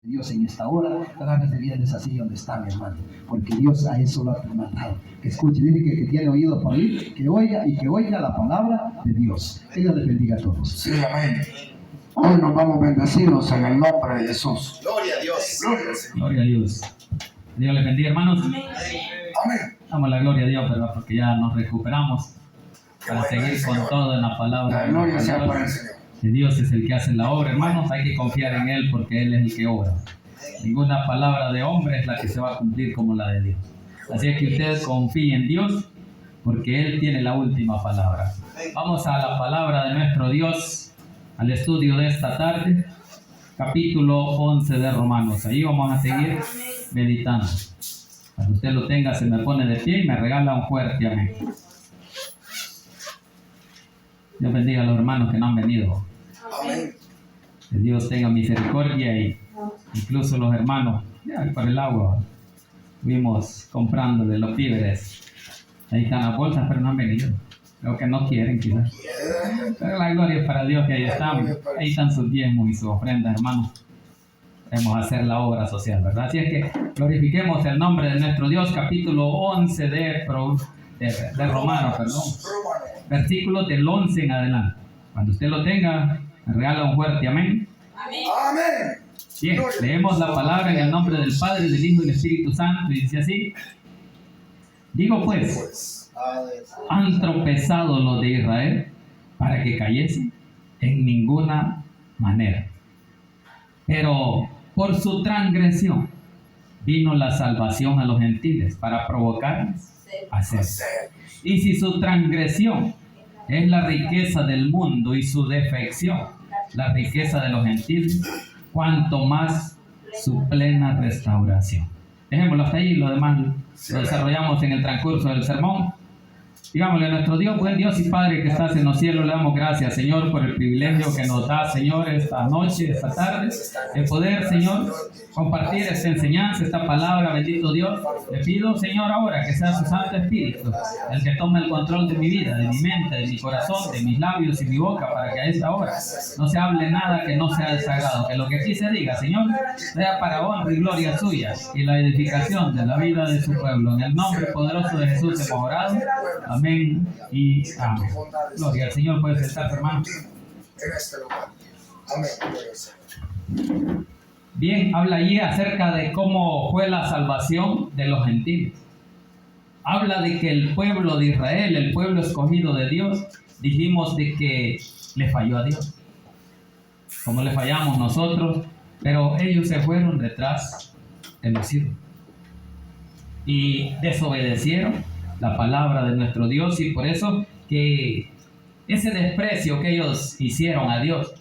Dios en esta hora, agárrese bien de esa silla donde está, mi hermano, porque Dios a eso lo ha mandado. Que escuche, dice que tiene oído para oír, que oiga la palabra de Dios. Que Dios les bendiga a todos. Sí, amén. Hoy nos vamos bendecidos en el nombre de Jesús. Gloria a Dios. Gloria a Dios. Dios les bendiga, hermanos. Amén. Damos la gloria a Dios, ¿verdad? Porque ya nos recuperamos para seguir con todo en la palabra. La gloria sea para el Señor. Que Dios es el que hace la obra, hermanos. Hay que confiar en Él porque Él es el que obra. Ninguna palabra de hombre es la que se va a cumplir como la de Dios. Así es que usted confíe en Dios porque Él tiene la última palabra. Vamos a la palabra de nuestro Dios, al estudio de esta tarde, capítulo 11 de Romanos. Ahí vamos a seguir meditando. Cuando usted lo tenga, se me pone de pie y me regala un fuerte amén. Dios bendiga a los hermanos que no han venido. Amén. Que Dios tenga misericordia y incluso los hermanos, ya por el agua, fuimos comprándole los víveres. Ahí están las bolsas, pero no han venido. Creo que no quieren, quizás. Pero la gloria es para Dios que ahí están. Ahí están sus diezmos y sus ofrendas, hermanos. Queremos hacer la obra social, ¿verdad? Así es que glorifiquemos el nombre de nuestro Dios, capítulo 11 de Romanos, perdón. Versículos del 11 en adelante. Cuando usted lo tenga, me regala un fuerte amén. Amén. Bien, leemos la palabra en el nombre del Padre, del Hijo y del Espíritu Santo, y dice así. Digo pues, ¿han tropezado los de Israel para que cayesen? En ninguna manera. Pero por su transgresión vino la salvación a los gentiles para provocarles a hacer. Y si su transgresión es la riqueza del mundo y su defección la riqueza de los gentiles, cuanto más su plena restauración. Dejémoslo hasta ahí, lo demás lo desarrollamos en el transcurso del sermón. Digámosle a nuestro Dios, buen Dios y Padre que estás en los cielos, le damos gracias, Señor, por el privilegio que nos da, Señor, esta noche, esta tarde, de poder, Señor, compartir esta enseñanza, esta palabra, bendito Dios. Le pido, Señor, ahora que sea su Santo Espíritu el que tome el control de mi vida, de mi mente, de mi corazón, de mis labios y mi boca, para que a esta hora no se hable nada que no sea desagrado, que lo que aquí se diga, Señor, sea para honra y gloria suya y la edificación de la vida de su pueblo. En el nombre poderoso de Jesús hemos orado. Amén y amén. Gloria al Señor. Puede sentarse, hermano. En este lugar. Amén. Bien, habla allí acerca de cómo fue la salvación de los gentiles. Habla de que el pueblo de Israel, el pueblo escogido de Dios, dijimos de que le falló a Dios. Como le fallamos nosotros, pero ellos se fueron detrás de los ídolos. Y desobedecieron la palabra de nuestro Dios, y por eso que ese desprecio que ellos hicieron a Dios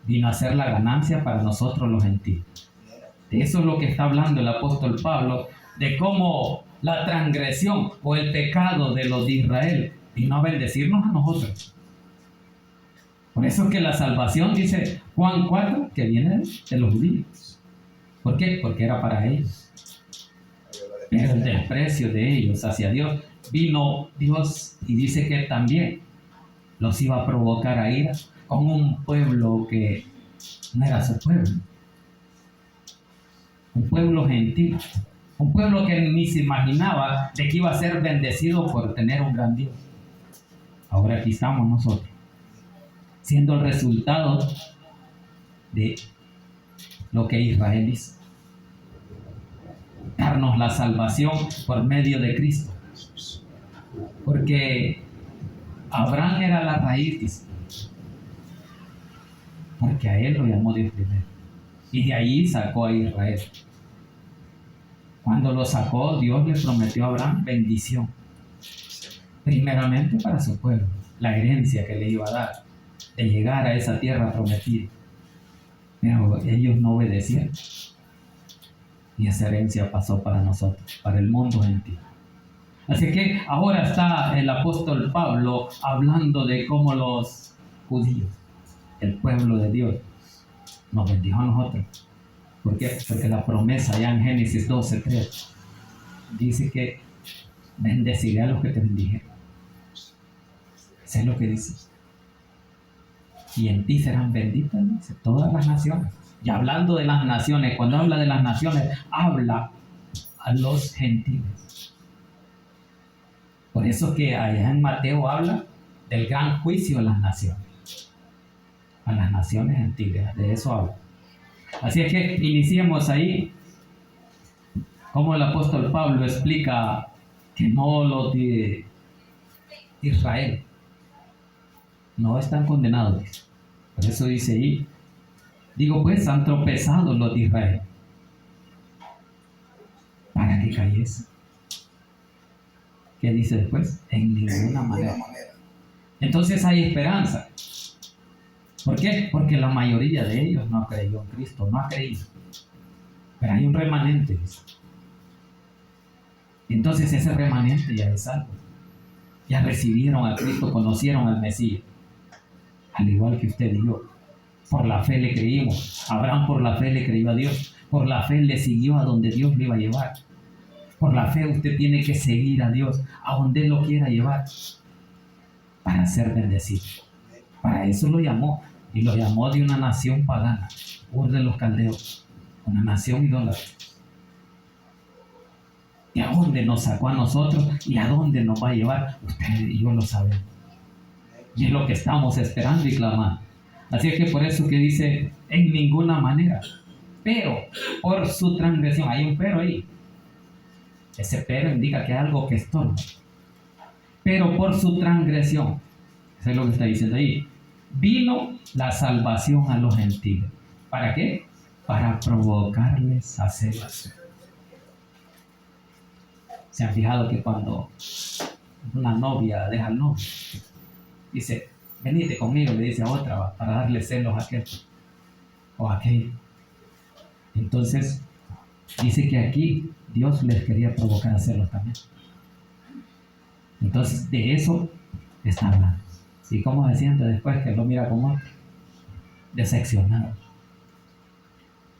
vino a ser la ganancia para nosotros los gentiles. De eso es lo que está hablando el apóstol Pablo, de cómo la transgresión o el pecado de los de Israel vino a bendecirnos a nosotros. Por eso es que la salvación, dice Juan 4, que viene de los judíos. ¿Por qué? Porque era para ellos. Pero el desprecio de ellos hacia Dios, vino Dios y dice que también los iba a provocar a ira con un pueblo que no era su pueblo. Un pueblo gentil, un pueblo que ni se imaginaba de que iba a ser bendecido por tener un gran Dios. Ahora aquí estamos nosotros, siendo el resultado de lo que Israel hizo. Darnos la salvación por medio de Cristo. Porque Abraham era la raíz, dice. Porque a él lo llamó Dios primero. Y de ahí sacó a Israel. Cuando lo sacó, Dios le prometió a Abraham bendición. Primeramente para su pueblo, la herencia que le iba a dar, de llegar a esa tierra prometida. Pero ellos no obedecieron. Y esa herencia pasó para nosotros, para el mundo gentil. Así que ahora está el apóstol Pablo hablando de cómo los judíos, el pueblo de Dios, nos bendijo a nosotros. ¿Por qué? Porque la promesa ya en Génesis 12:3 dice que bendeciré a los que te bendijeron. Eso es lo que dice. Y en ti serán benditas, dice, todas las naciones. Y hablando de las naciones, cuando habla de las naciones, habla a los gentiles. Por eso que allá en Mateo habla del gran juicio a las naciones gentiles, de eso habla. Así es que iniciemos ahí, como el apóstol Pablo explica que no los de Israel no están condenados, dice. Por eso dice ahí, digo pues, han tropezado los de Israel para que cayese. ¿Qué dice después? En ninguna manera. Entonces hay esperanza. ¿Por qué? Porque la mayoría de ellos no ha creído en Cristo, no ha creído. Pero hay un remanente, dice. Entonces ese remanente ya es salvo. Ya recibieron a Cristo, conocieron al Mesías. Al igual que usted y yo. Por la fe le creímos. Abraham por la fe le creyó a Dios. Por la fe le siguió a donde Dios le iba a llevar. Por la fe usted tiene que seguir a Dios a donde Él lo quiera llevar para ser bendecido. Para eso lo llamó. Y lo llamó de una nación pagana, Ur de los Caldeos, una nación idólatra. ¿Y a dónde nos sacó a nosotros y a dónde nos va a llevar? Usted y yo lo sabemos. Y es lo que estamos esperando y clamando. Así es que por eso que dice, en ninguna manera. Pero por su transgresión, hay un pero ahí. Ese pero indica que hay algo que estorba. Pero por su transgresión, eso es lo que está diciendo ahí, vino la salvación a los gentiles. ¿Para qué? Para provocarles a celos. ¿Se han fijado que cuando una novia deja al novio, dice, venite conmigo, le dice a otra, para darle celos a aquel o a aquel? Entonces, dice que aquí Dios les quería provocar a celos también. Entonces, de eso está hablando. ¿Y cómo se siente después que lo mira como decepcionado?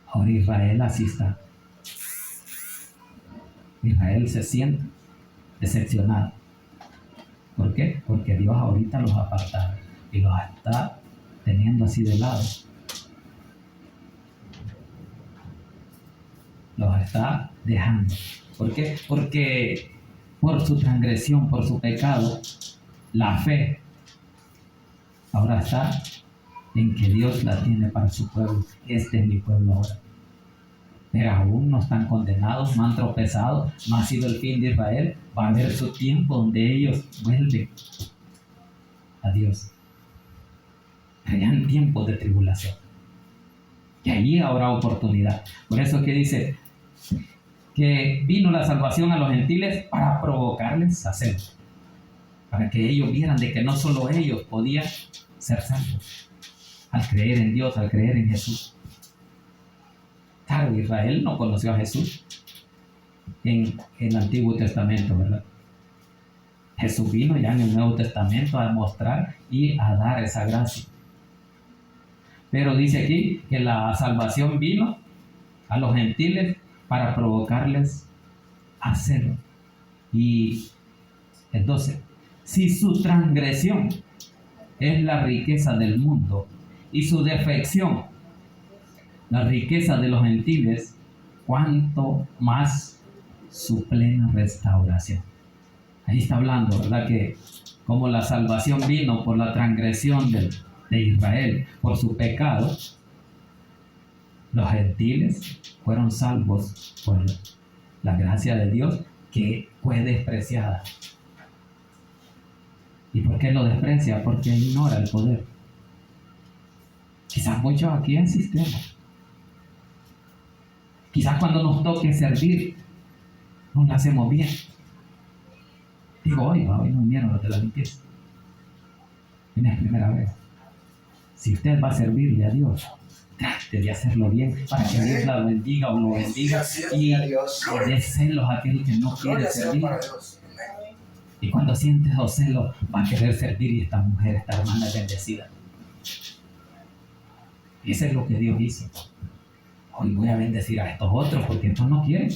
Ahora Israel así está. Israel se siente decepcionado. ¿Por qué? Porque Dios ahorita los ha apartado y los está teniendo así de lado. Los está dejando. ¿Por qué? Porque por su transgresión, por su pecado, la fe ahora está en que Dios la tiene para su pueblo. Este es mi pueblo ahora. Pero aún no están condenados, no han tropezado, no ha sido el fin de Israel. Va a haber su tiempo donde ellos vuelven a Dios. Hayan tiempos de tribulación. Y allí habrá oportunidad. Por eso que dice que vino la salvación a los gentiles para provocarles a celos. Para que ellos vieran de que no solo ellos podían ser salvos al creer en Dios, al creer en Jesús. Claro, Israel no conoció a Jesús en el Antiguo Testamento, ¿verdad? Jesús vino ya en el Nuevo Testamento a mostrar y a dar esa gracia. Pero dice aquí que la salvación vino a los gentiles para provocarles a celo. Y entonces, si su transgresión es la riqueza del mundo y su defección la riqueza de los gentiles, cuanto más su plena restauración. Ahí está hablando, ¿verdad? Que como la salvación vino por la transgresión de Israel, por su pecado, los gentiles fueron salvos por la gracia de Dios, que fue despreciada. ¿Y por qué lo desprecia? Porque ignora el poder. Quizás muchos aquí asistemos. Quizás cuando nos toque servir, no lo hacemos bien. Digo, hoy no vinieron los de la limpieza. No es primera vez. Si usted va a servirle a Dios, trate de hacerlo bien para que Dios la bendiga o lo bendiga y dé celos a aquel que no quiere servir. Y cuando siente esos celos, va a querer servir y esta mujer, esta hermana es bendecida. Y eso es lo que Dios hizo. Hoy voy a bendecir a estos otros porque estos no quieren.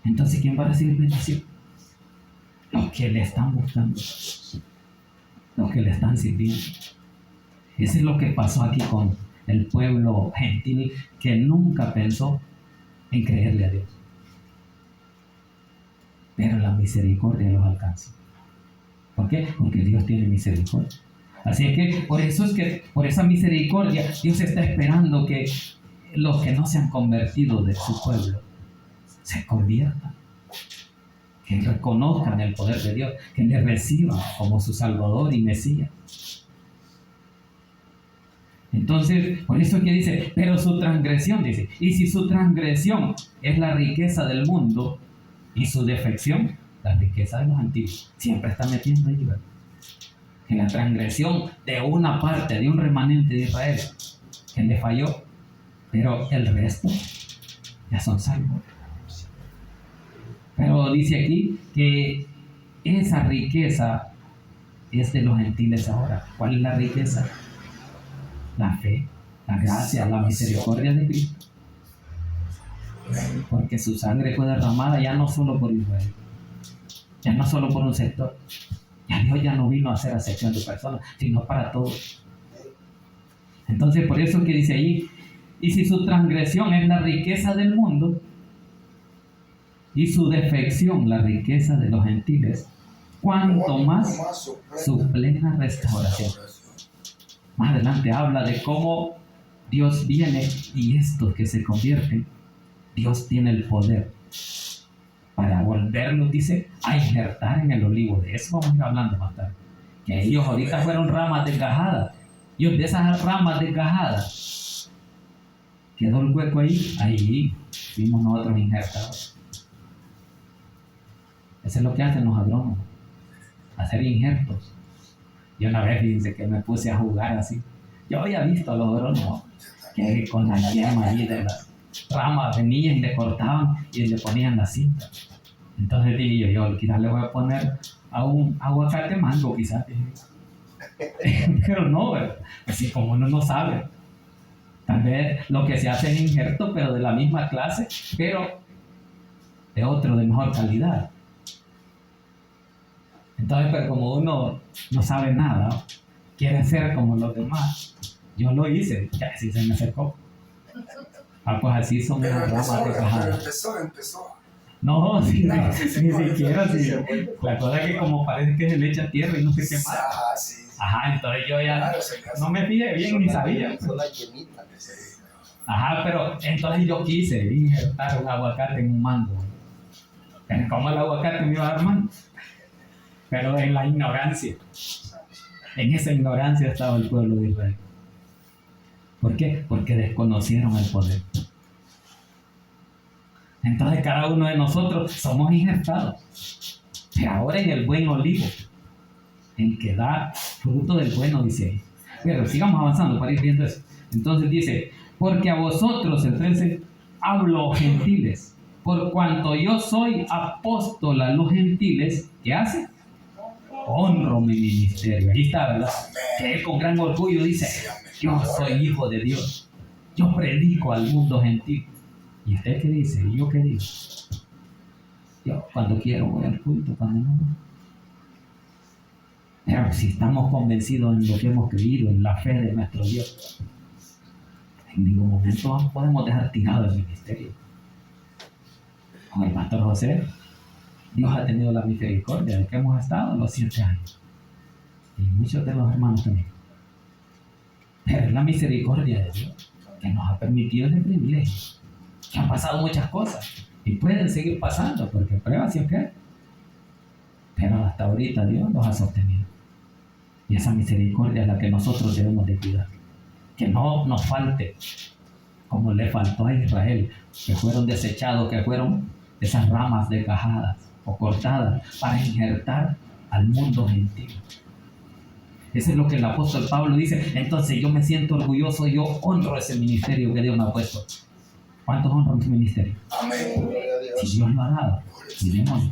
Entonces, ¿quién va a recibir bendición? Los que le están buscando. Los que le están sirviendo. Eso es lo que pasó aquí con el pueblo gentil que nunca pensó en creerle a Dios. Pero la misericordia los alcanza. ¿Por qué? Porque Dios tiene misericordia. Así es que por esa misericordia Dios está esperando que los que no se han convertido de su pueblo se conviertan, que reconozcan el poder de Dios, que le reciban como su Salvador y Mesías. Entonces, por eso es que dice, pero su transgresión, dice, y si su transgresión es la riqueza del mundo y su defección, la riqueza de los antiguos, siempre está metiendo ahí, ¿verdad? Que la transgresión de una parte, de un remanente de Israel, que le falló, pero el resto ya son salvos. Pero dice aquí que esa riqueza es de los gentiles ahora. ¿Cuál es la riqueza? La fe, la gracia, la misericordia de Cristo. Porque su sangre fue derramada ya no solo por Israel, ya no solo por un sector. Ya Dios ya no vino a hacer acepción de personas, sino para todos. Entonces, por eso que dice ahí, y si su transgresión es la riqueza del mundo, y su defección la riqueza de los gentiles, cuanto más su plena restauración. Más adelante habla de cómo Dios viene y estos que se convierten, Dios tiene el poder para volverlos, dice, a injertar en el olivo. De eso vamos a ir hablando más tarde. Que ellos ahorita fueron ramas desgajadas. Y de esas ramas desgajadas quedó el hueco ahí fuimos nosotros injertados. Eso es lo que hacen los agrónomos, hacer injertos. Y una vez dice que me puse a jugar así. Yo había visto a los agrónomos que con la yema ahí de las ramas venían y le cortaban y le ponían la cinta. Entonces dije yo quizás le voy a poner a un aguacate mango, quizás. Pero no, así como uno no sabe. Tal vez lo que se hace es injerto, pero de la misma clase, pero de otro de mejor calidad. Entonces, pero como uno no sabe nada, quiere ser como los demás. Yo lo hice, ya así se me acercó. Pues así son las ramas de cajada. Empezó. No, ni siquiera. La cosa es que como parece que se le echa tierra y no sé qué más. Ajá, entonces yo ya no me fijé bien ni sabía. Ajá, pero entonces yo quise injertar un aguacate en un mango. ¿Cómo el aguacate me iba a dar mango? Pero en la ignorancia. En esa ignorancia estaba el pueblo de Israel. ¿Por qué? Porque desconocieron el poder. Entonces cada uno de nosotros somos injertados. Pero ahora en el buen olivo, en que da fruto del bueno, dice ahí. Pero sigamos avanzando para ir viendo eso. Entonces dice, porque a vosotros, el 13, hablo gentiles, por cuanto yo soy apóstol a los gentiles, ¿qué hace? Honro mi ministerio. Ahí está, ¿verdad? Que él con gran orgullo dice, yo soy hijo de Dios, yo predico al mundo gentil. ¿Y usted qué dice? ¿Y yo qué digo? Yo cuando quiero voy al culto, cuando no. Pero si estamos convencidos en lo que hemos creído, en la fe de nuestro Dios, en ningún momento podemos dejar tirado el ministerio. Con el pastor José, Dios ha tenido la misericordia de que hemos estado los 7 años. Y muchos de los hermanos también. Pero es la misericordia de Dios que nos ha permitido ese privilegio. Que han pasado muchas cosas y pueden seguir pasando porque pruebas sí o qué. Pero hasta ahorita Dios los ha sostenido. Y esa misericordia es la que nosotros debemos de cuidar. Que no nos falte como le faltó a Israel, que fueron desechados, que fueron esas ramas desgajadas o cortadas para injertar al mundo gentil. Eso es lo que el apóstol Pablo dice. Entonces yo me siento orgulloso, yo honro ese ministerio que Dios me ha puesto. ¿Cuántos honran su ministerio? Amén. Si Dios lo ha dado, miremoslo.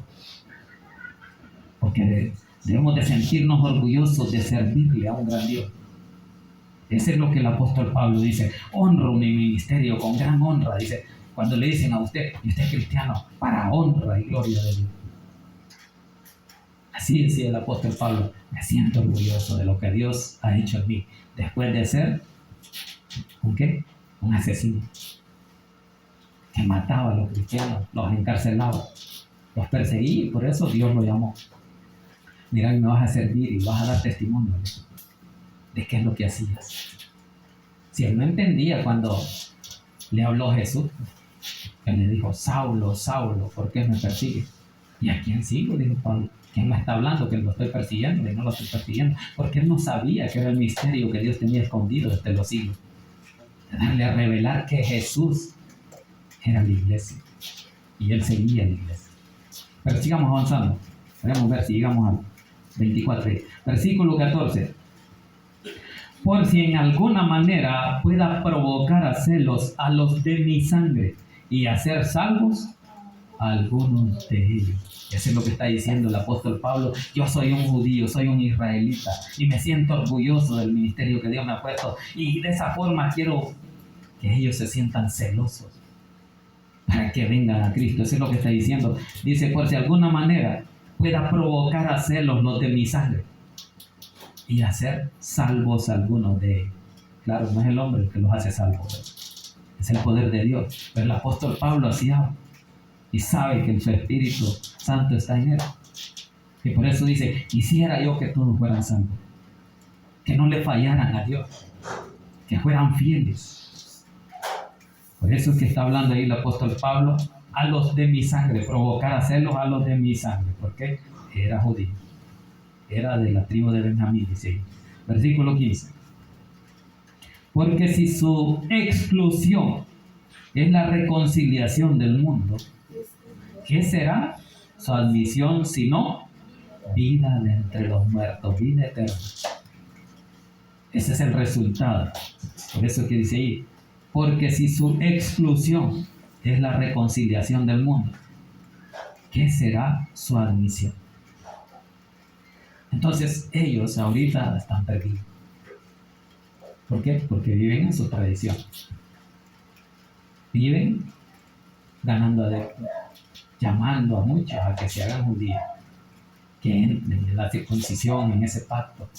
Porque debemos de sentirnos orgullosos de servirle a un gran Dios. Ese es lo que el apóstol Pablo dice. Honro mi ministerio con gran honra. Dice, cuando le dicen a usted, y usted es cristiano, para honra y gloria de Dios. Así decía el apóstol Pablo, me siento orgulloso de lo que Dios ha hecho en mí, después de ser ¿Un qué? Un asesino que mataba a los cristianos, los encarcelaba, los perseguía, y por eso Dios lo llamó. Mira, me vas a servir y vas a dar testimonio de qué es lo que hacías. Si él no entendía cuando le habló Jesús, él le dijo: Saulo, Saulo, ¿por qué me persigues? ¿Y a quién sigo? Dijo Pablo. ¿Quién me está hablando que lo estoy persiguiendo? Y no lo estoy persiguiendo, porque él no sabía que era el misterio que Dios tenía escondido desde los siglos, de darle a revelar que Jesús era la iglesia y él seguía la iglesia. Pero sigamos avanzando. Queremos ver si llegamos al 24. Versículo 14. Por si en alguna manera pueda provocar a celos a los de mi sangre y hacer salvos a algunos de ellos. Eso es lo que está diciendo el apóstol Pablo. Yo soy un judío, soy un israelita y me siento orgulloso del ministerio que Dios me ha puesto, y de esa forma quiero que ellos se sientan celosos para que vengan a Cristo. Eso es lo que está diciendo. Dice: por si de alguna manera pueda provocar a celos los de mi sangre y hacer salvos a algunos de ellos. Claro, no es el hombre el que los hace salvos, es el poder de Dios. Pero el apóstol Pablo hacía y sabe que su Espíritu Santo está en él. Y por eso dice: quisiera yo que todos fueran salvos, que no le fallaran a Dios, que fueran fieles. Por eso es que está hablando ahí el apóstol Pablo: a los de mi sangre, provocar a celos a los de mi sangre. ¿Por qué? Era judío, era de la tribu de Benjamín, dice. Versículo 15. Porque si su exclusión es la reconciliación del mundo, ¿qué será su admisión sino vida de entre los muertos, vida eterna? Ese es el resultado. Por eso que dice ahí: porque si su exclusión es la reconciliación del mundo, ¿qué será su admisión? Entonces ellos ahorita están perdidos. ¿Por qué? Porque viven en su tradición. Viven ganando adeptos, llamando a muchos a que se hagan judíos, que entren en la circuncisión, en ese pacto.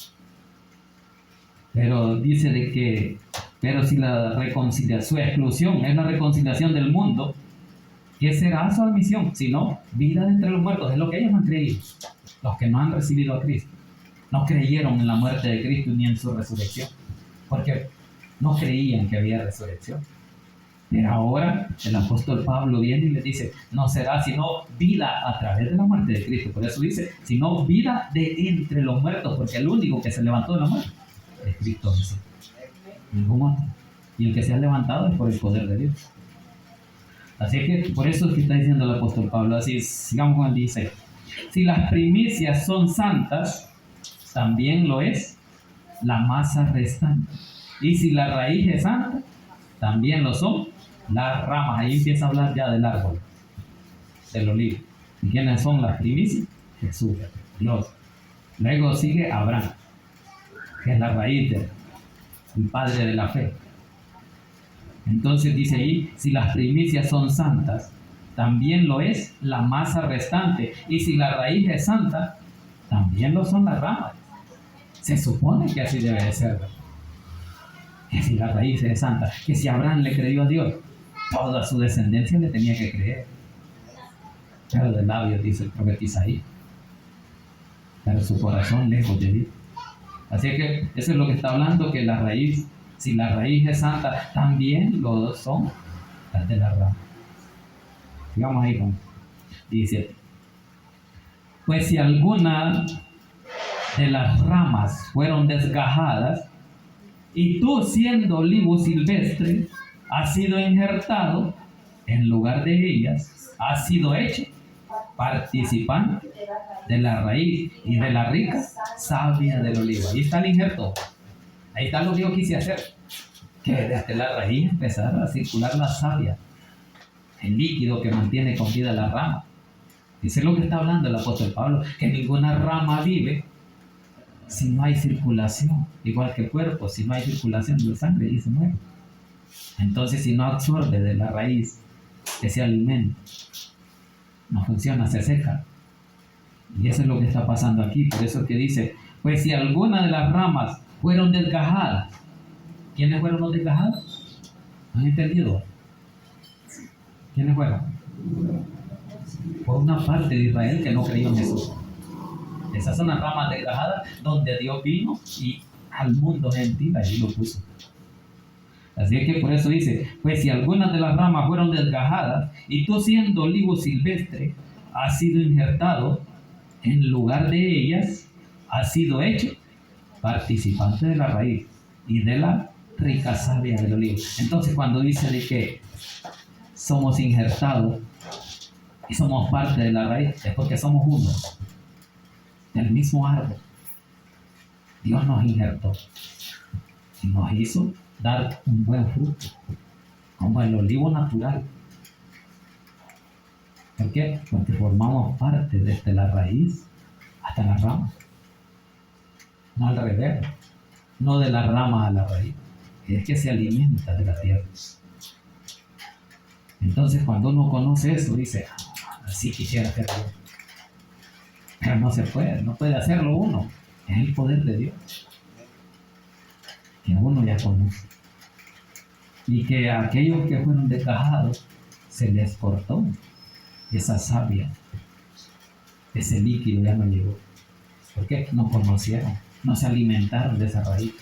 Pero dice de que, pero si la reconciliación, su exclusión es la reconciliación del mundo, ¿qué será su admisión? Si no, vida de entre los muertos. Es lo que ellos no han creído. Los que no han recibido a Cristo no creyeron en la muerte de Cristo ni en su resurrección, porque no creían que había resurrección. Pero ahora el apóstol Pablo viene y les dice: no será sino vida a través de la muerte de Cristo. Por eso dice: sino vida de entre los muertos, porque el único que se levantó de la muerte es Cristo Jesús, ningún otro. Y el que se ha levantado es por el poder de Dios. Así que por eso es que está diciendo el apóstol Pablo. Así, sigamos con el 16. Si las primicias son santas, también lo es la masa restante. Y si la raíz es santa, también lo son las ramas. Ahí empieza a hablar ya del árbol, del olivo. ¿Y quiénes son las primicias? Jesús, Dios. Luego sigue Abraham, que es la raíz del padre de la fe. Entonces dice ahí: si las primicias son santas, también lo es la masa restante. Y si la raíz es santa, también lo son las ramas. Se supone que así debe de ser. Que si la raíz es santa, que si Abraham le creyó a Dios, toda su descendencia le tenía que creer. Pero de labios, dice el profeta Isaías, pero su corazón lejos de Dios. Así que eso es lo que está hablando, que la raíz, si la raíz es santa, también lo son las de la rama. Sigamos ahí con 17. Pues si alguna de las ramas fueron desgajadas, y tú, siendo olivo silvestre, has sido injertado en lugar de ellas, has sido hecho participante de la raíz y de la rica savia del olivo. Ahí está el injerto. Ahí está lo que yo quise hacer, que desde la raíz empezar a circular la savia, el líquido que mantiene con vida la rama. Dice lo que está hablando el apóstol Pablo, que ninguna rama vive si no hay circulación, igual que el cuerpo. Si no hay circulación de la sangre, y se muere. Entonces, si no absorbe de la raíz ese alimento, no funciona, se seca. Y eso es lo que está pasando aquí. Por eso que dice: pues si alguna de las ramas fueron desgajadas, ¿Quiénes fueron los desgajados? ¿Han entendido? ¿Quiénes fueron? Fue una parte de Israel que no creyó en Jesús. Esas son las ramas desgajadas donde Dios vino y al mundo gentil allí lo puso. Así es que por eso dice, pues si algunas de las ramas fueron desgajadas y tú siendo olivo silvestre has sido injertado, en lugar de ellas has sido hecho participante de la raíz y de la rica savia del olivo. Entonces cuando dice de que somos injertados y somos parte de la raíz, es porque somos uno del mismo árbol. Dios nos injertó y nos hizo dar un buen fruto, como el olivo natural. ¿Por qué? Porque formamos parte desde la raíz hasta la rama. No al revés, no de la rama a la raíz, es que se alimenta de la tierra. Entonces cuando uno conoce eso, dice, así quisiera hacerlo. Pero no se puede, no puede hacerlo uno. Es el poder de Dios que uno ya conoce. Y que a aquellos que fueron desgajados se les cortó esa savia, ese líquido ya no llegó. ¿Por qué? No conocieron, no se alimentaron de esa raíz.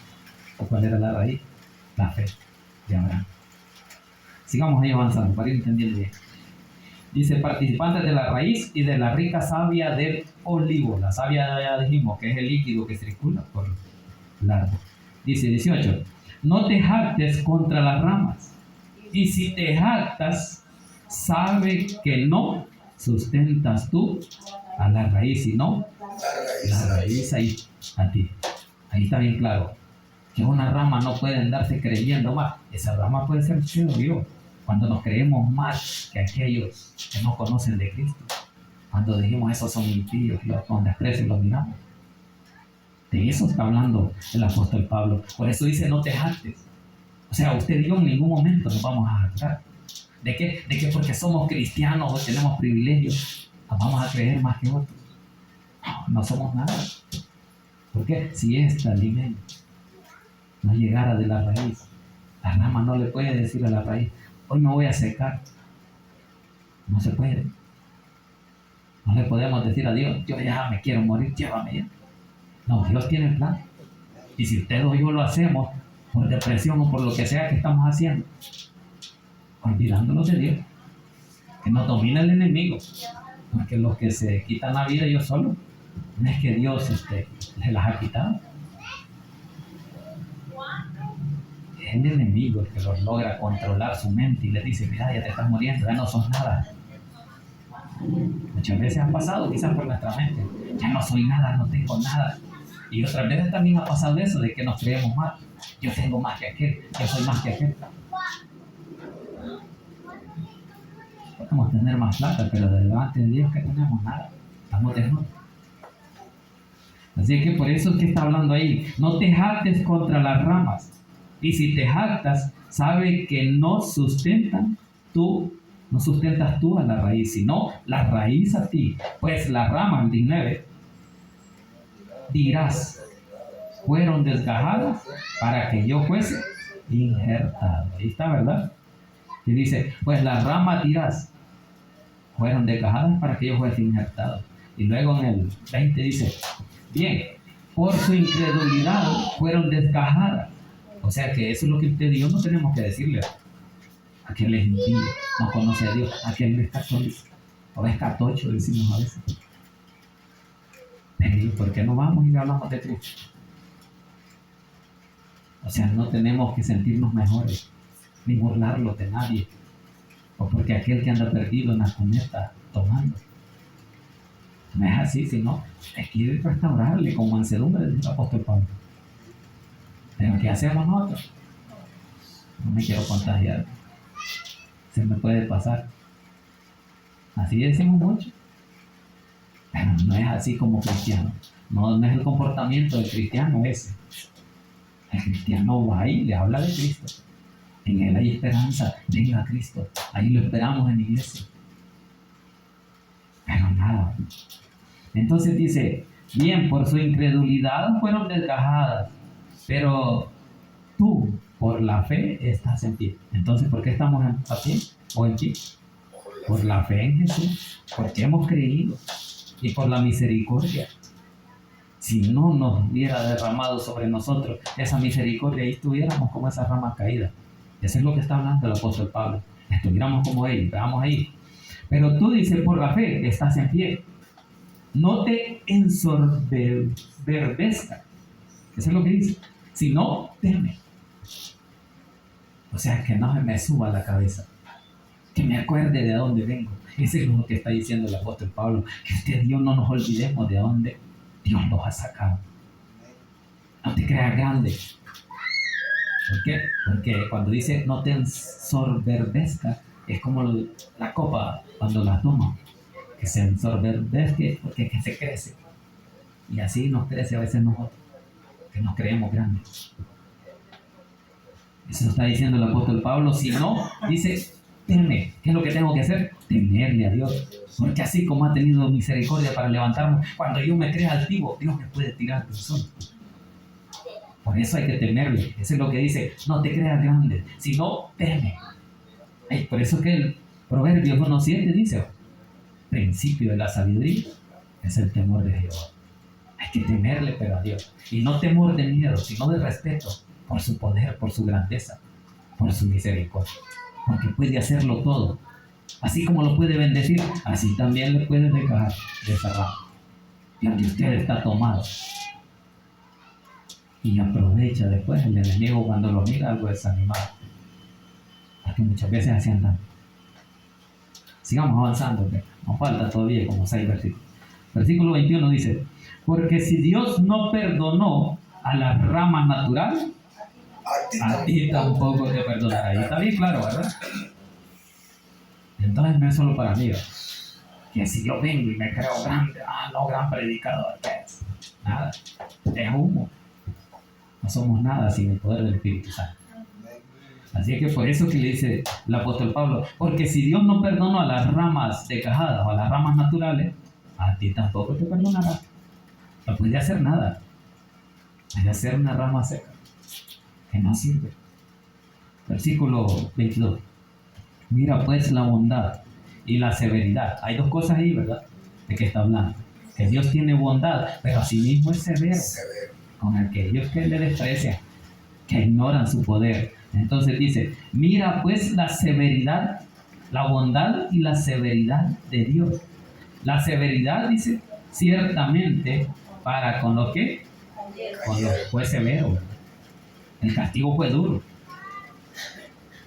¿O cuál era la raíz? La fe de Abraham. Sigamos ahí avanzando para ir entendiendo bien. Dice, participantes de la raíz y de la rica savia del olivo. La savia ya dijimos que es el líquido que circula por el árbol. Dice 18, no te jactes contra las ramas, y si te jactas, sabe que no sustentas tú a la raíz, sino la raíz ahí a ti. Ahí está bien claro que una rama no puede andarse creyendo más. Esa rama puede ser Dios. Cuando nos creemos más que aquellos que no conocen de Cristo, cuando dijimos esos son impíos y con desprecio los miramos. De eso está hablando el apóstol Pablo. Por eso dice no te jactes. O sea, usted y yo en ningún momento nos vamos a jactar. ¿De qué? De que porque somos cristianos o tenemos privilegios nos vamos a creer más que otros. No somos nada. ¿Por qué? Si este alimento no llegara de la raíz, la rama no le puede decir a la raíz, hoy me voy a secar. No se puede. No le podemos decir a Dios, yo ya me quiero morir, llévame ya. No, Dios tiene plan. Y si usted o yo lo hacemos por depresión o por lo que sea que estamos haciendo, olvidándonos de Dios, que nos domina el enemigo, porque los que se quitan la vida ellos solos, no es que Dios les las ha quitado. Es el enemigo el que los logra controlar su mente y les dice, mira, ya te estás muriendo, ya no sos nada. Muchas veces ha pasado quizás por nuestra mente, ya no soy nada, no tengo nada. Y otras veces también ha pasado eso de que nos creemos más. Yo tengo más que aquel, yo soy más que aquel. Podemos tener más plata, pero delante de Dios que tenemos nada, estamos desnudos. Así que por eso es que está hablando ahí, no te jactes contra las ramas. Y si te jactas, sabe que no sustentas tú a la raíz, sino la raíz a ti. Pues la rama, el 19, dirás, fueron desgajadas para que yo fuese injertado. Ahí está, ¿verdad? Y dice, pues las ramas dirás, fueron desgajadas para que yo fuese injertado. Y luego en el 20 dice, bien, por su incredulidad fueron desgajadas. O sea que eso es lo que usted y yo no tenemos que decirle. Aquel es impío, no conoce a Dios, aquel es católico, o es catocho, decimos a veces. Pero ¿por qué no vamos y le hablamos de Cristo? O sea, no tenemos que sentirnos mejores, ni burlarlos de nadie, o porque aquel que anda perdido en la cometa tomando. No es así, sino es que ir a restaurarle con mansedumbre, dice el apóstol Pablo. Pero ¿qué hacemos nosotros? No me quiero contagiar. Se me puede pasar. Así decimos mucho. Pero no es así como cristiano. No es el comportamiento del cristiano ese. El cristiano va y le habla de Cristo. En él hay esperanza. Venga a Cristo. Ahí lo esperamos en la iglesia. Pero nada. Entonces dice, bien, por su incredulidad fueron desgajadas. Pero tú, por la fe estás en pie. Entonces, ¿por qué estamos a pie o en pie? Por la fe en Jesús, porque hemos creído y por la misericordia. Si no nos hubiera derramado sobre nosotros esa misericordia, ahí estuviéramos como esas ramas caídas. Eso es lo que está hablando el apóstol Pablo. Estuviéramos como ellos, veamos ahí. Pero tú dices, por la fe estás en pie. No te ensoberbezca. Eso es lo que dice. Si no, teme. O sea, que no se me suba a la cabeza. Que me acuerde de dónde vengo. Eso es lo que está diciendo el apóstol Pablo. Que usted y yo no nos olvidemos de dónde Dios nos ha sacado. No te creas grande. ¿Por qué? Porque cuando dice no te ensoberbezca, es como la copa cuando la toma. Que se ensoberbezque porque que se crece. Y así nos crece a veces nosotros. Que nos creemos grandes. Eso está diciendo el apóstol Pablo. Si no, dice, teme. ¿Qué es lo que tengo que hacer? Temerle a Dios. Porque así como ha tenido misericordia para levantarnos, cuando yo me crea altivo, Dios me puede tirar del sol. Por eso hay que temerle. Eso es lo que dice, no te creas grande, sino teme. Ay, por eso que el Proverbios 1:7 dice, principio de la sabiduría es el temor de Jehová. Hay que temerle pero a Dios. Y no temor de miedo, sino de respeto por su poder, por su grandeza, por su misericordia. Porque puede hacerlo todo. Así como lo puede bendecir, así también le puede dejar de cerrar. Y aunque usted está tomado, y aprovecha después el enemigo cuando lo mira algo desanimado. Porque muchas veces así andan. Sigamos avanzando, que nos falta todavía como 6 versículos. Versículo 21 dice, porque si Dios no perdonó a las ramas naturales, a ti tampoco te perdonará. Y está bien claro, ¿verdad? Entonces no es solo para mí, ¿verdad? Que si yo vengo y me creo grande, no, gran predicador, ¿qué es? Nada, es humo. No somos nada sin el poder del Espíritu Santo. Así que por eso que le dice el apóstol Pablo, porque si Dios no perdonó a las ramas decajadas o a las ramas naturales, a ti tampoco te perdonará. No puede hacer nada. Puede hacer una rama seca que no sirve. Versículo 22. Mira pues la bondad y la severidad. Hay dos cosas ahí, ¿verdad? ¿De qué está hablando? Que Dios tiene bondad, pero asimismo es severo con aquellos que le desprecian, que ignoran su poder. Entonces dice, mira pues la severidad, la bondad y la severidad de Dios. La severidad, dice, ciertamente para con los que, con los fue severo, ¿verdad? El castigo fue duro.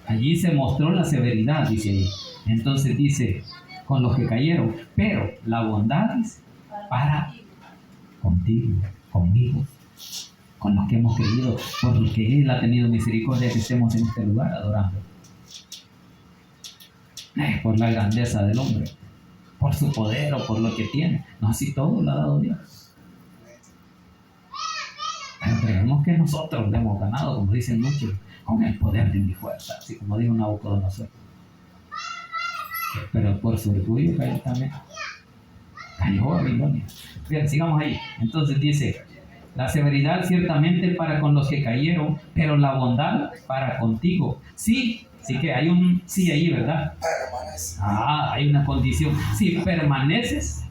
Allí se mostró la severidad, dice ahí. Entonces dice, con los que cayeron, pero la bondad dice, para contigo, conmigo, con los que hemos creído, porque Él ha tenido misericordia de que estemos en este lugar adorando. Por la grandeza del hombre, por su poder o por lo que tiene. No, así todo lo ha dado Dios. Pero creemos que nosotros le hemos ganado, como dicen muchos, con el poder de mi fuerza, así como dijo Nabucodonosor. Pero por su orgullo cayó también. Cayó Babilonia. Bien, sigamos ahí. Entonces dice, la severidad ciertamente para con los que cayeron, pero la bondad para contigo. Sí, sí que hay un sí ahí, ¿verdad? Hay una condición. Si permaneces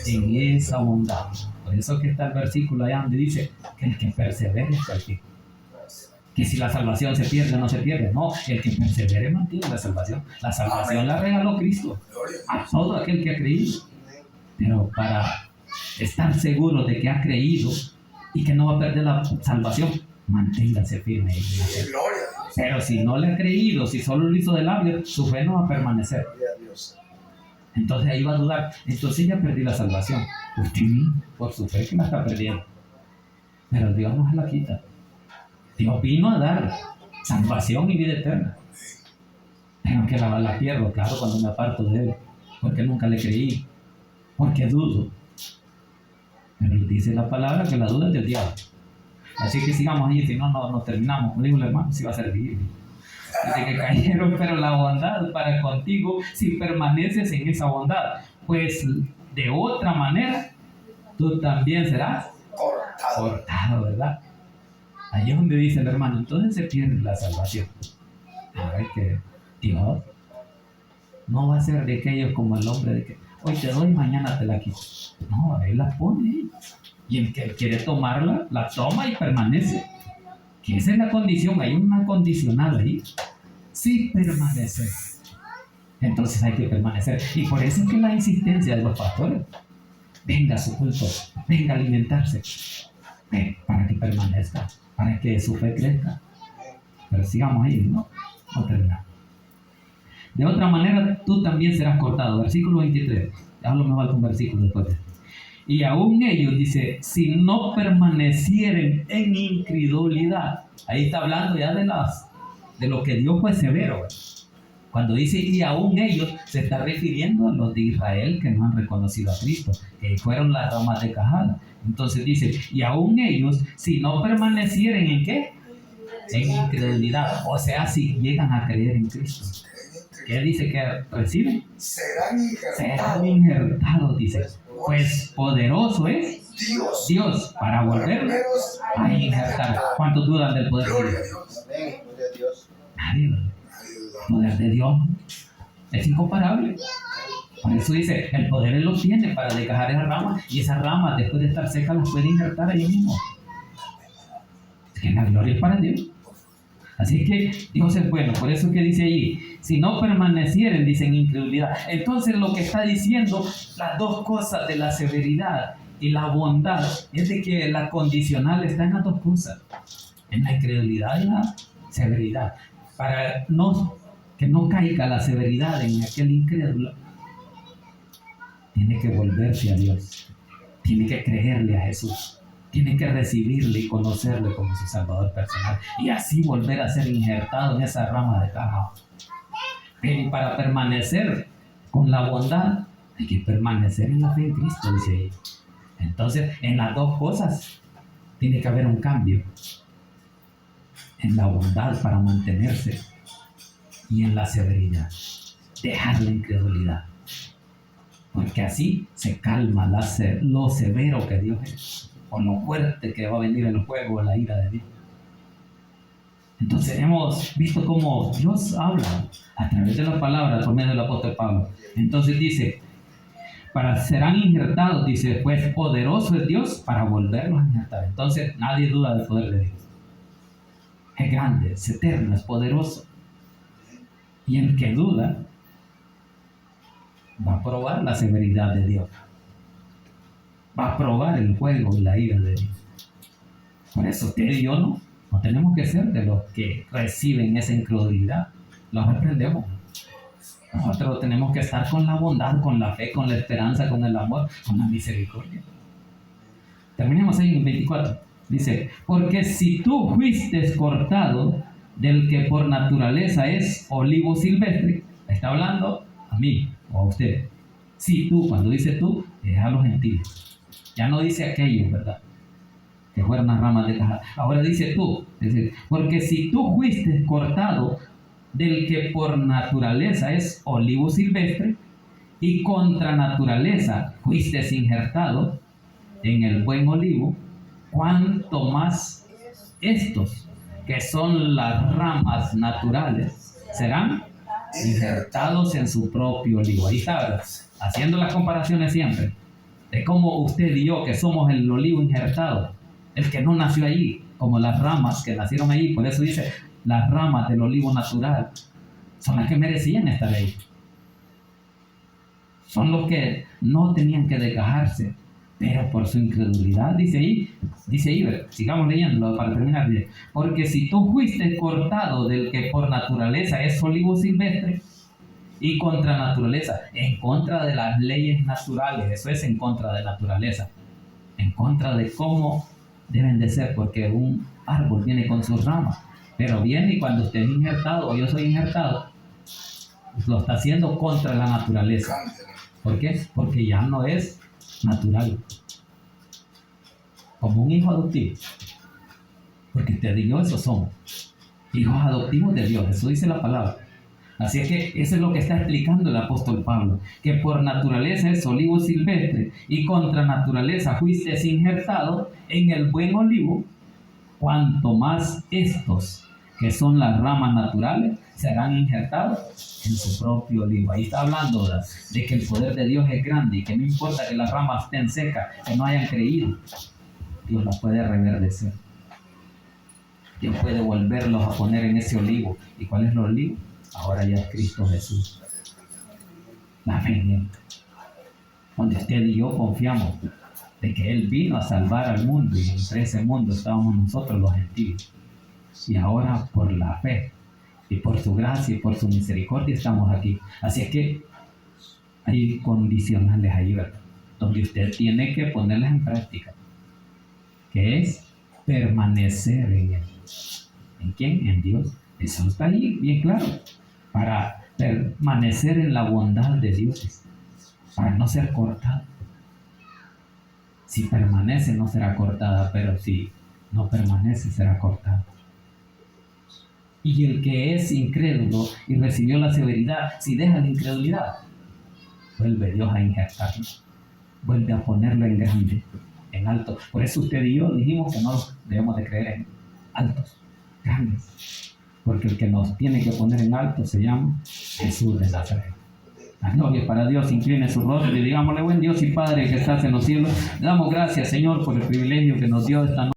en esa bondad. Por eso que está el versículo allá donde dice que el que persevere hasta el fin. Que si la salvación se pierde o no se pierde. No, el que persevere mantiene la salvación. La salvación la regaló Cristo a todo aquel que ha creído. Pero para estar seguro de que ha creído y que no va a perder la salvación, manténgase firme. Pero si no le ha creído, si solo lo hizo de labios, su fe no va a permanecer. Entonces ahí va a dudar. Entonces ya perdí la salvación. Usted por su fe que la está perdiendo. Pero Dios no se la quita. Dios vino a dar salvación y vida eterna. Pero que la pierdo, claro, cuando me aparto de Él. Porque nunca le creí. Porque dudo. Pero dice la palabra que la duda es del diablo. Así que sigamos ahí, si no, no terminamos. Como dijo el hermano, si va a servir. Dice que cayeron, pero la bondad para contigo si permaneces en esa bondad. Pues de otra manera, tú también serás cortado, ¿verdad? Ahí es donde dice el hermano, entonces se pierde la salvación. A ver que Dios no va a ser de aquellos como el hombre de que hoy te doy, mañana te la quito. No, Él la pone ahí. Y el que quiere tomarla, la toma y permanece. Que esa es la condición, hay una condicional ahí. Sí, permanecer. Entonces hay que permanecer. Y por eso es que la insistencia de los pastores, venga a su culto, venga a alimentarse, ven, para que permanezca, para que su fe crezca. Pero sigamos ahí, ¿no? No terminamos. De otra manera, tú también serás cortado. Versículo 23. Ya lo me falta un versículo después de esto. Y aún ellos, dice, si no permanecieren en incredulidad. Ahí está hablando ya de lo que Dios fue severo. Cuando dice y aún ellos, se está refiriendo a los de Israel que no han reconocido a Cristo, que fueron las ramas de cajada. Entonces dice, y aún ellos, si no permanecieren en ¿qué? En incredulidad. O sea, si llegan a creer en Cristo. ¿Qué dice que reciben? Serán injertados, dice. Pues poderoso es Dios para volverlos a injertar. ¿Cuántos dudan del poder de Dios? Nadie. El poder de Dios es incomparable. Por eso dice, el poder Él lo tiene para desgajar esas ramas, y esas ramas después de estar secas las puede injertar ahí mismo. Es que la gloria es para Dios. Así que Dios es bueno. Por eso que dice ahí, si no permanecieren, dice en incredulidad. Entonces lo que está diciendo, las dos cosas de la severidad y la bondad, es de que la condicional está en las dos cosas, en la incredulidad y la severidad. Para que no caiga la severidad en aquel incrédulo, tiene que volverse a Dios, tiene que creerle a Jesús, tiene que recibirle y conocerle como su Salvador personal, y así volver a ser injertado en esa rama de caja. Pero para permanecer con la bondad, hay que permanecer en la fe en Cristo, dice ahí. Entonces, en las dos cosas tiene que haber un cambio. En la bondad para mantenerse, y en la severidad, dejar la incredulidad. Porque así se calma lo severo que Dios es, o lo fuerte que va a venir el fuego, la ira de Dios. Entonces hemos visto cómo Dios habla a través de la palabra por medio del apóstol Pablo. Entonces dice, serán injertados, dice, pues poderoso es Dios para volverlos a injertar. Entonces nadie duda del poder de Dios. Es grande, es eterno, es poderoso. Y el que duda va a probar la severidad de Dios, va a probar el fuego y la ira de Dios. Por eso usted y yo no tenemos que ser de los que reciben esa incredulidad. Los reprendemos. Nosotros tenemos que estar con la bondad, con la fe, con la esperanza, con el amor, con la misericordia. Terminemos ahí en 24. Dice, porque si tú fuiste cortado del que por naturaleza es olivo silvestre, está hablando a mí o a usted. Si tú, cuando dice tú, es a los gentiles. Ya no dice aquellos, ¿verdad? Que fueron las ramas de caja. Ahora dice tú. Dice, porque si tú fuiste cortado del que por naturaleza es olivo silvestre, y contra naturaleza fuiste injertado en el buen olivo, cuanto más estos, que son las ramas naturales, serán injertados en su propio olivo. Ahí está, ¿verdad? Haciendo las comparaciones siempre. Es como usted y yo, que somos el olivo injertado, el que no nació allí, como las ramas que nacieron allí. Por eso dice, las ramas del olivo natural son las que merecían estar ahí. Son los que no tenían que desgajarse, pero por su incredulidad, dice ahí, sigamos leyendo para terminar. Dice, porque si tú fuiste cortado del que por naturaleza es olivo silvestre, y contra naturaleza, en contra de las leyes naturales, eso es en contra de naturaleza, en contra de cómo deben de ser, porque un árbol viene con sus ramas, pero viene y cuando usted es injertado, o yo soy injertado, lo está haciendo contra la naturaleza. ¿Por qué? Porque ya no es natural, como un hijo adoptivo, porque usted y yo eso somos, hijos adoptivos de Dios, eso dice la palabra. Así es que eso es lo que está explicando el apóstol Pablo, que por naturaleza es olivo silvestre, y contra naturaleza fuiste injertado en el buen olivo, cuanto más estos, que son las ramas naturales, serán injertados en su propio olivo. Ahí está hablando de que el poder de Dios es grande y que no importa que las ramas estén secas, que no hayan creído, Dios las puede reverdecer. Dios puede volverlos a poner en ese olivo. ¿Y cuál es el olivo? Ahora ya es Cristo Jesús. La fe en Él. Donde usted y yo confiamos de que Él vino a salvar al mundo y entre ese mundo estábamos nosotros los gentiles. Y ahora por la fe y por su gracia y por su misericordia estamos aquí. Así es que hay condicionales ahí, ¿verdad? Donde usted tiene que ponerlas en práctica. Que es permanecer en Él. ¿En quién? En Dios. Eso está ahí bien claro. Para permanecer en la bondad de Dios. Para no ser cortado. Si permanece no será cortada, pero si no permanece será cortada. Y el que es incrédulo y recibió la severidad, si deja la incredulidad, vuelve Dios a injertarlo. Vuelve a ponerlo en grande, en alto. Por eso usted y yo dijimos que no debemos de creer en altos, grandes. Porque el que nos tiene que poner en alto se llama Jesús de Nazaret. La gloria para Dios, incline su rostro y digámosle: buen Dios y Padre que estás en los cielos, le damos gracias, Señor, por el privilegio que nos dio esta noche.